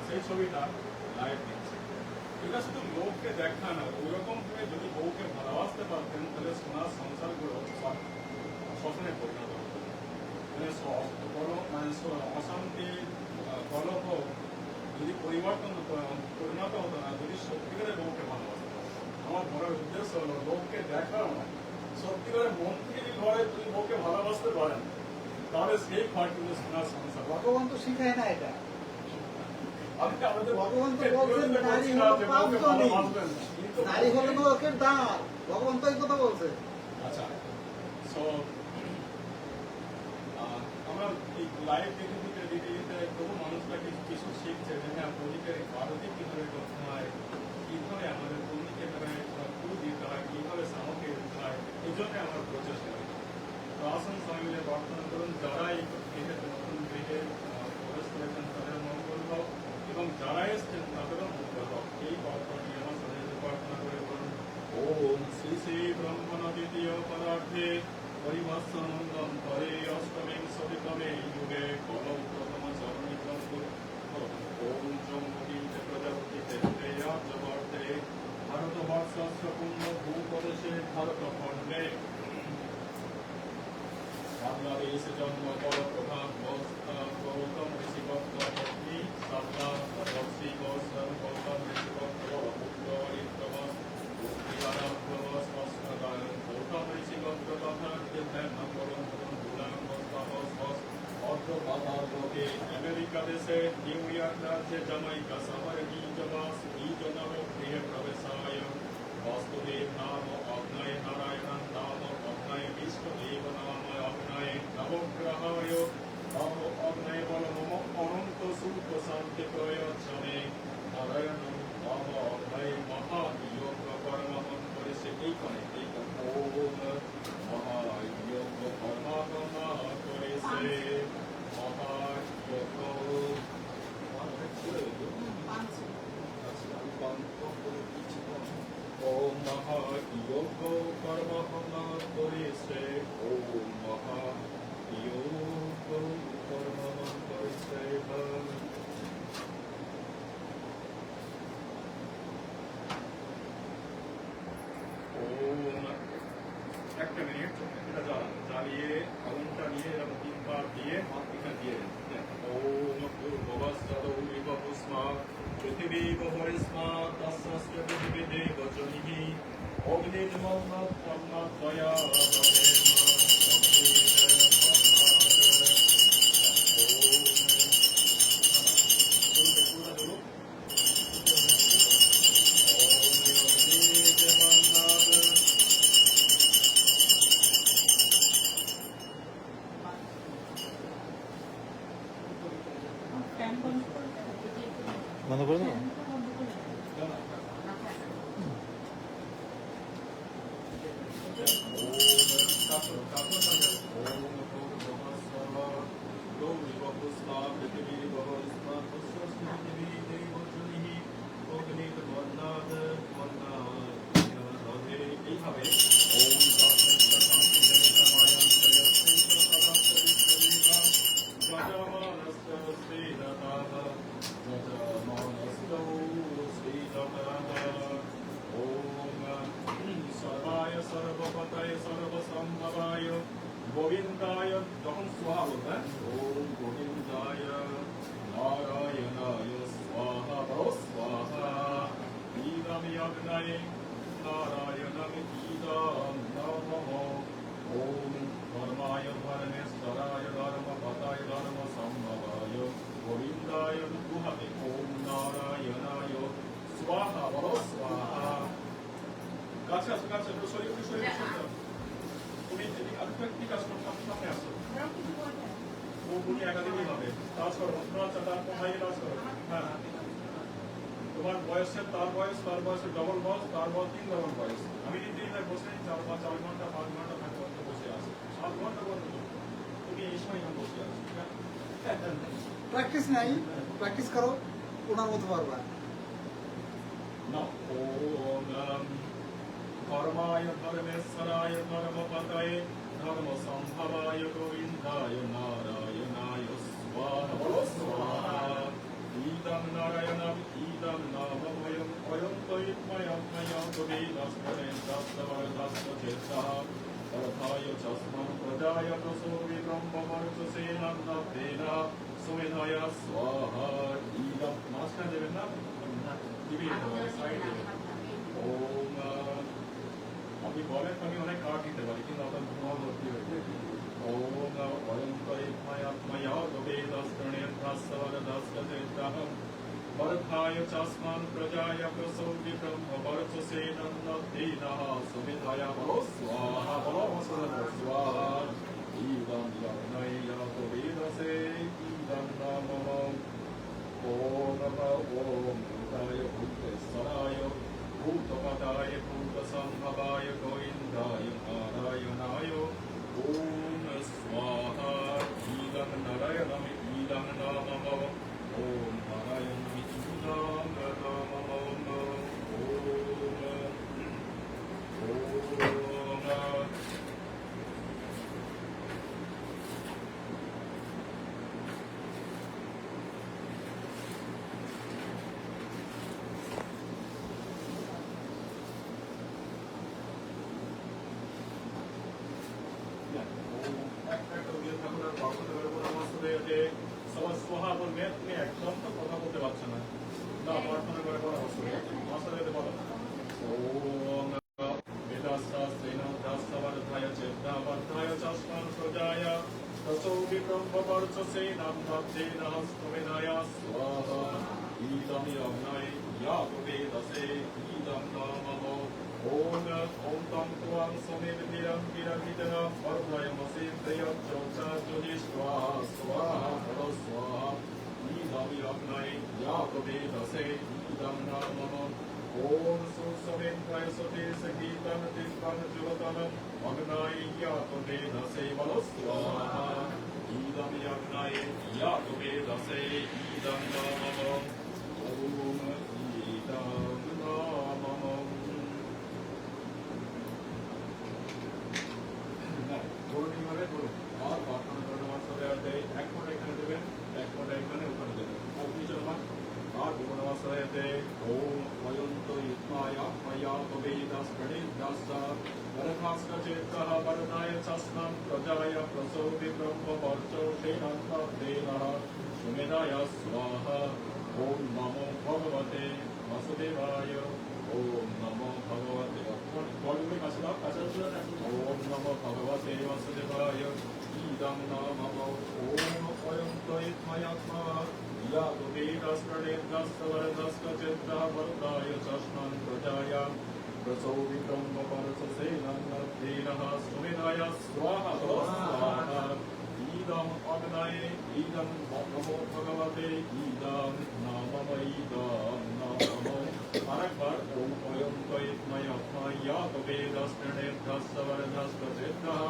সেই ছবিটা লাইভ দিচ্ছে। এটা শুধু লোককে দেখা না, ওইরকম ভাবে যদি বউকে ভালোবাসতে পারতেন তাহলে সোনার সংসারগুলো সব শ্মশানে পরিণত হতো। মানে অশান্তি কলহ যদি পরিণত হতো না, যদি সত্যিকারের বউকে ভালোবাসতে পারতো। আমার বড় উদ্দেশ্য হলো লোককে দেখাও না, সত্যিকারের মন থেকে যদি ঘরে যদি বউকে ভালোবাসতে পারেন তাহলে সেই ঘর কিন্তু সোনার সংসার। ভগবান তো শিখায় না এটা। ভগবান তো বলছেন নারী হলো পাপজনী, নারী হলো নরকের দ্বার। ভগবান তো এই কথা বলছে। আচ্ছা, সো আমরা এই লাইভ দিতে দিতে বহু মানুষরা কিছু শিখছে যে হ্যাঁ পরিকে ভারতে কীভাবে করতে হয়, কীভাবে আমাদের পরিকে ফুল দিতে হয়, কীভাবে সামগ্রী দিতে হয়, এই জন্য আমার প্রচেষ্টা। তো আসুন সবাই মিলে প্রার্থনা করুন যারা এই গৃহে নতুন গৃহে প্রবেশ করেছেন তাদের মঙ্গল হোক এবং যারা এসছেন তাদেরও মঙ্গল হোক। এই প্রার্থনা নিয়ে আমার সাথে প্রার্থনা করে বলুন ওম শ্রী শ্রী ব্রহ্মণ দ্বিতীয় পদার্থে পরিভাষানন্দম পরে অষ্টমীং সবিতমে যুগে কলৌ প্রথম চরণিকম ওম জম্মুদীতে প্রজাপতিতে তেয়াজবর্তে ভারতবর্ষস্য পূর্ণ ভূপ্রদেশে ভারতখণ্ডে বাংলাদেশ জন্ম কর প্রভাব গৌতম ঋষিভক্ত পত্নী সাবলা দর্শী গৌতম গৌতম ঋষিভক্ত পুত্র ইত্তমস গৌতম ঋষিভক্ত তথা আমেরিকা দেশে নিউ ইয়র্ক রাজ্যে জামাইকা শহরে নিজ নবগৃহে প্রবেশায় বাস্তুদেব নাম অগ্নয়ে নারায়ণ নাম অগ্নয়ে বিষ্ণুদেব নাম অগ্নয়ে নবগ্রহায় অগ্নয়ে বল মম অনন্ত সুখ শান্তি প্রয়োজনে নারায়ণ নাম অগ্নয়ে মহায়োগ কর্মহন করেছে এই কনে ওম মহায়োগ কর্মহন করেছে ওম মহায়োগ কর্মহন করেছে ওম মহায়োগ কর্মহন করেছে। একটা মিনিট এটা জ্বালিয়ে আগুনটা নিয়ে এরকম 3 বার দিয়ে মাতৃকা দিয়ে ওম ভূর্ভুবস্সদৌরিবপুষ্মা পৃথিবী বহরিস্মা তস্যস্য পৃথিবী দেবজনিঃ অগ্নির্মন্নত্বন্নত্বয়া বন্ধ করে দেবো। এইভাবে সর্বপতায় সর্বসম্ভবায় গোবিন্দায় যখন সোহা বলবেন ওম গোবিন্দায় নারায়ণায় স্বাহা স্বাহা ইদম যজ্ঞায় নারায়ণম ইদম নমঃ ওম ধর্মায় ধর্মেশ্বরায় ধর্মপতায় ধর্মসম্ভবায় গোবিন্দায় গুহতে ওম নারায়ণায় স্বাহা স্বাহা। কাছে আসো কাছে শরীর তুমি এদিকে কাজ করো, সামনে আসো। উনি একাডেমি হবে কাজ করো, তার ভাই কাজ করো। হ্যাঁ তোমার বয়সের তার বয়সের ডবল বয়স, তার বয়স 3 ডবল বয়স। আমি যদি বসে 4 ঘন্টা 5 ঘন্টা থাকতে বসে আছি 7 ঘন্টা পর্যন্ত তুমি এই সময় বসে আছো। প্র্যাকটিস নাই, প্র্যাকটিস করো, ওনার মতো পারবা না। ওম ধর্মায় ধর্মেশ্বরায় ধর্মপতায়ে ধর্মসম্ভবায় গোবিন্দায় নারায়ণায় স্বাহা স্বাহা ইদং নারায়ণ परथाय चस्मं प्रजाय प्रसूति ब्रह्मवर्चसेनन्नतेन सुमेधाय स्वाहा इदं नमस्कार देवेन ना দিবি সাইডে ওম আপনি বলেন আমি অনেক কার্ড দিতে পারি কিন্তু আপনার ঘুমা ভর্তি হয়েছে ওম অয়ং তৈমায়াত্ময়া তবেদাস্ত্রণেন প্রাসবরদাস্কতেতাহ বরথায় চাস্মান প্রজায় প্রসৌতি ব্রহ্মবর্চসেনন্নতেনঃ সুমেধায় স্বাহা বলো স্বাহা ইদং যজ্ঞয়া তবেদসে ইদং নামঃ ओम नमः ओम भूताय भूतेश्वराय भूतपदाय भूतसंभवाय गोविन्दाय नारायणाय ओम स्वाहा इदं नारायणम् इदं नामः ओम नारायणम् इदं नामः ओम स्वाहा पर मैं तुम्हें एकदम तो কথা বলতে পারছ না না প্রার্থনা করে বলা হচ্ছে মাসালে বলো ওম বেদাশাস্ত্রেণ দাসবরধায় চেত্তাবর্ধায় চস্মান প্রজায় তসৌ বিব্রহ্মবর্চসেনন্নতেন স্তমেনায় স্বাহা ইদং যজ্ঞায় यातवेदसे इदं नामः ओम ओम तं त्वां समेधिरं किरहितः वर्धयमसि प्रयच्छोचा ज्योतिष्वा स्वाहा परो स्वाहा इदं यज्ञाय यातवेदसे इदं नामः ओम सुसमेन्त्वाय सते सगीतं तिष्ठं ज्योतं अग्नाय यातवेदसे वरो स्वाहा इदं यज्ञाय यातवेदसे इदं नामः ओम और प्रार्थना करने वाले एक मिनट एखाने देवें एक मिनट एखाने ओखाने देवें और नीचे नमः और भगवान वासरे ओम वयंतो युत्माया मया तवेदास प्रणिदास वरखास्क चेत्तः वरदाय चस्मं प्रजाय प्रसूति ब्रह्मवर्चो शेनन्नतेनः सुमेधाय स्वाहा ओम नमो भगवते वासुदेवाय ओम नमो भगवते ओम नमो भगवते वासुदेवाय इदं नामः ओम स्वयं त्वयित्मयात्मा यातवेदस्प्रणेतस्तवरदस्कचित्तः वरदाय चष्मन् प्रजाय प्रसूति ब्रह्मवर्चसेनन्नतेनः सुमेधाय स्वाहा स्वाहा इदं अग्नये इदं नमो भगवते इदं नामः इदं नामः अनक्वर ओम अयं त्वयित्मयात्मा यातवेदस्प्रणेतस्तवरदस्कचित्तः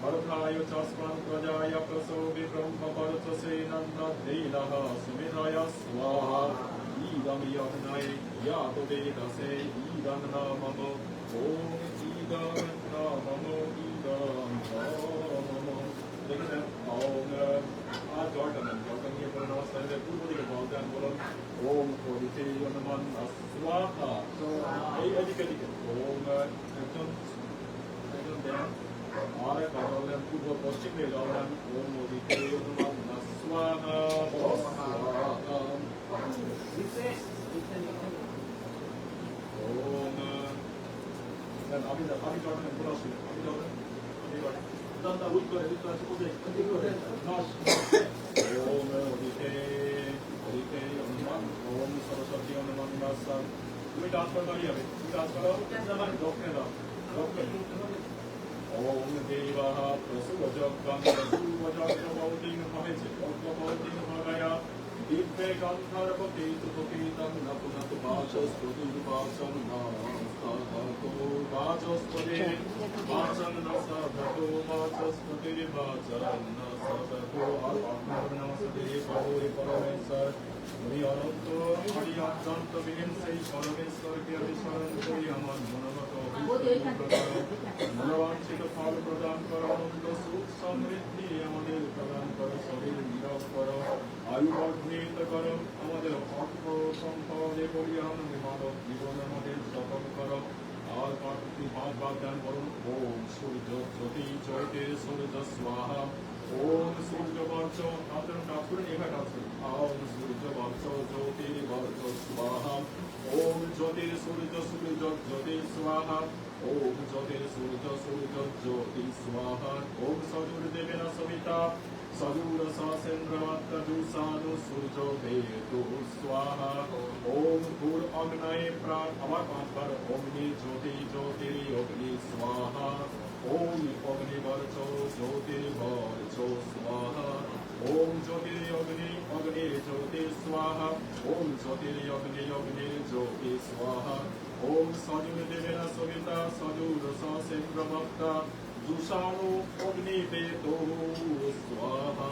वरदाय चस्मन् प्रजाय प्रसूति ब्रह्मवर्चसेनन्नतेनः सुमेधाय स्वाहा इदं यज्ञाय यातवेदसे इदं नामः ओम इदं नामः इदं नामः দেখেন আর জর্ডান নিয়ে বলে নমস্কার পূর্ব দিকে বলতেন বলুন ওম পরিচে নমঃ স্বাহা এই এদিকে দিকে ওম একজন দেন আর বললেন পূর্ব পশ্চিম দিকে বললেন ওম পরিচে নমঃ স্বাহা ওম আমি জর্ডান বলা ছিল আমি Jordan Tanta luz para ele para poder. Nós. Om Odite Om Saraswati Om Namaste. তুমি ডান্স করতে পারি হবে তুমি ডান্স করো না ডক্টর দাও ডক্টর ওম দেবাহ প্রসুজগং প্রসুজগং ভবেছে ভগবতী ভগয়া দিব্যে গন্ধর্বতে সুখীতং নপুনতু বাচস্পতি বাচং নাস্তাতো বাচস্পতি বাচং নাস্তাতো বাচস্পতি বাচং নাস্তাতো আর আপনার নমস্তে গৌরী পরমেশ্বর উনি অনন্ত হরিয়ান্ত বিহীন সেই পরমেশ্বরকে আমি স্মরণ করি আমার মনোগত মনোবাঞ্ছিত ফল প্রদান করো অনন্ত সুখ সমৃদ্ধি আমাদের প্রদান করো শরীর নীরব করো আয়ু বর্ধিত করো আমাদের অর্থ সম্পদে করিয়ান মানব জীবনের মধ্যে যতন করো আর পার্বতী ভাগ দান করুন ওম সূর্য জ্যোতি জ্যোতি সূর্য স্বাহা ওম সূর্য বর্ষ আপনার ঠাকুরের এখানে আছে ওম সূর্য বর্ষ জ্যোতি বর্ষ স্বাহা ওম জ্যোতির সূর্য সূর্য জ্যোতি স্বাহা ওম জ্যোতির সূর্য সূর্য জ্যোতি স্বাহা ওম সজুর দেবেন সবিতা সজুর সচন্দ্রমাত্রা দুসানু সূর্য বেদু স্বাহা ওম ভূর অগ্নয়ে প্রাণ আমার পাঁচবার অগ্নি জ্যোতি জ্যোতির অগ্নি স্বাহা ওম অগ্নি বর্চ জ্যোতির্বর্চ স্বাহা ওম জ্যোতির অগ্নি অগ্নি জ্যোতি স্বাহা ওম জ্যোতির অগ্নি অগ্নি জ্যোতি স্বাহা ওম সজুর দেবেন সবিতা সজুর সচন্দ্রমাত্রা দুষাণু অগ্নি বেদো স্বাহা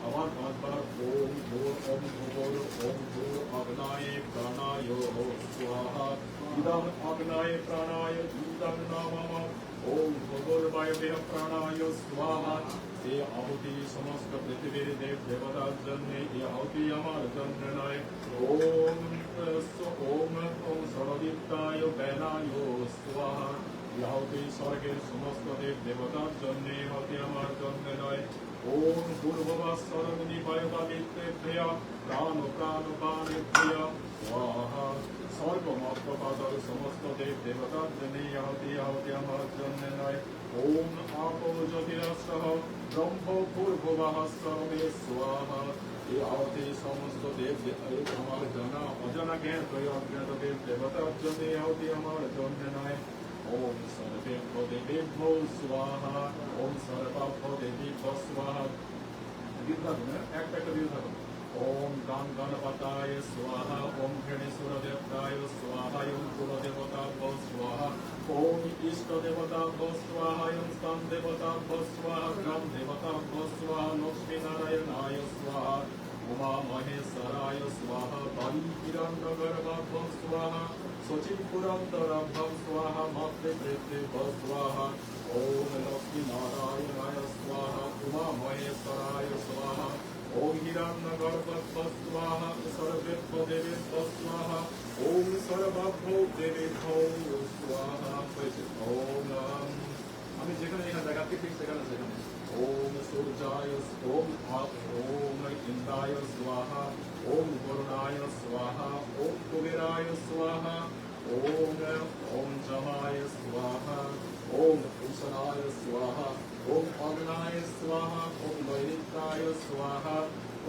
আমার পাঁচবার ওম ভূর ওম ভূর ওম ভূর অগ্নায় প্রাণায় স্বাহা ইদম অগ্নায় প্রাণায় ইদম নমঃ ওম ভূর্বায়ুদেহ প্রাণায় স্বাহা এই আহুতি সমস্ত পৃথিবীর দেব দেবতার জন্য এই আহুতি আমার জন্য নয় ওম ওম ওম সর্বদীপ্তায় বেনায় স্বাহা ইহাউতি স্বর্গের সমস্ত দেব দেবতার জন্য হতে আমার জন্য নয় ওম পূর্ববা সর্বনি বায়ুবাদিত্রে প্রিয়া প্রাণ প্রাণ প্রাণে প্রিয়া স্বাহা সর্বমত্তপাদর সমস্ত দেব দেবতার জন্য ইহাউতি হতে আমার জন্য নয় ওম আপো জ্যোতিরাসহ ব্রহ্ম পূর্ববাহ সর্বে স্বাহা এই আহতি সমস্ত দেব আমার জানা অজানা জ্ঞান অজ্ঞাত দেব দেবতার জন্য ইহাউতি আমার জন্য নয় ওম সর্বেভ্যো দেবেভ্যো স্বাহা ওম সর্বাভ্যো দেবেভ্যো স্বাহা একটা দিয়ে থাকুন ওম গান গণপতায় স্বাহা ওম গণেশ্বর দেবতায় স্বাহা ওম কুলদেবতাভ্যো স্বাহা ওম ইষ্ট দেবতাভ্যো স্বাহা ওম স্তন দেবতাভ্যো স্বাহা গ্রাম দেবতাভ্যো স্বাহা লক্ষ্মী নারায়ণায় স্বাহা উমা মহেশ্বরায় স্বাহা বালি হিরণ্যগর্ভাভ্যো স্বাহা সচিব পুরন্দরাভ্যং স্বাহা মাতৃবৃত্তিভ্যো স্বাহা ওম লক্ষ্মী নারায়ণায় স্বাহা উমা মহেশ্বরায় স্বাহা ওম হিরণ্যগর্ভভ্যো স্বাহা সর্বেভ্যো দেবেভ্যো স্বাহা ওম সর্বাভ্যো দেবেভ্যো স্বাহা ওম আমি যেখানে যেখানে দেখাচ্ছি ঠিক সেখানে সেখানে ওম সূর্যায় ওম ওম ইন্দ্রায় স্বাহা ওম বরুণায় স্বাহা ওম কুবেরায় স্বাহা ওম ওম যমায় স্বাহা ওম ঈশানায় স্বাহা ওম অগ্নায় স্বাহা ওম নৈরিত্যায় স্বাহা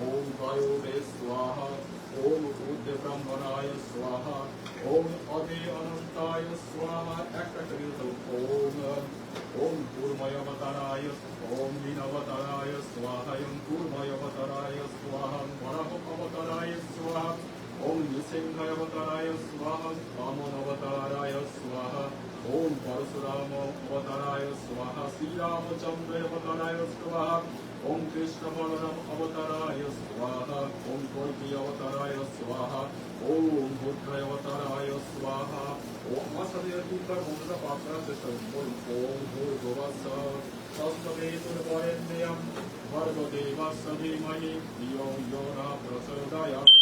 ওম বায়ুবে স্বাহা ওম উদ্য ব্রহ্মণায় স্বাহা ওম অধি অনন্তায় স্বাহা একটা ওম ওম কূর্ময়বতারায় ওম লীনাবতারায় স্বাহা ওম কূর্ময়বতারায় স্বাহা বরাহ অবতারায় স্বাহা ওম নৃসিংহাবতারায় স্বাহা বামনবতারায় স্বাহা ওম পরশুরাম অবতারায় স্বাহা শ্রীরামচন্দ্রাবতারায় স্বাহা ওম কৃষ্ণ বলরাম অবতারায় স্বাহা ওম কল্কি অবতারায় স্বাহা ওম ভদ্রায় অবতারায় স্বাহা ওম আমার সাথে তিনবার মন্ত্রটা পাঠ করার চেষ্টা করুন ওম ভূর্ভুবস্স তস্মাৎ বরেণ্যং ভর্গো দেবস্য ধীমহি ধিয়ো ইয়ো ন প্রচোদয়াৎ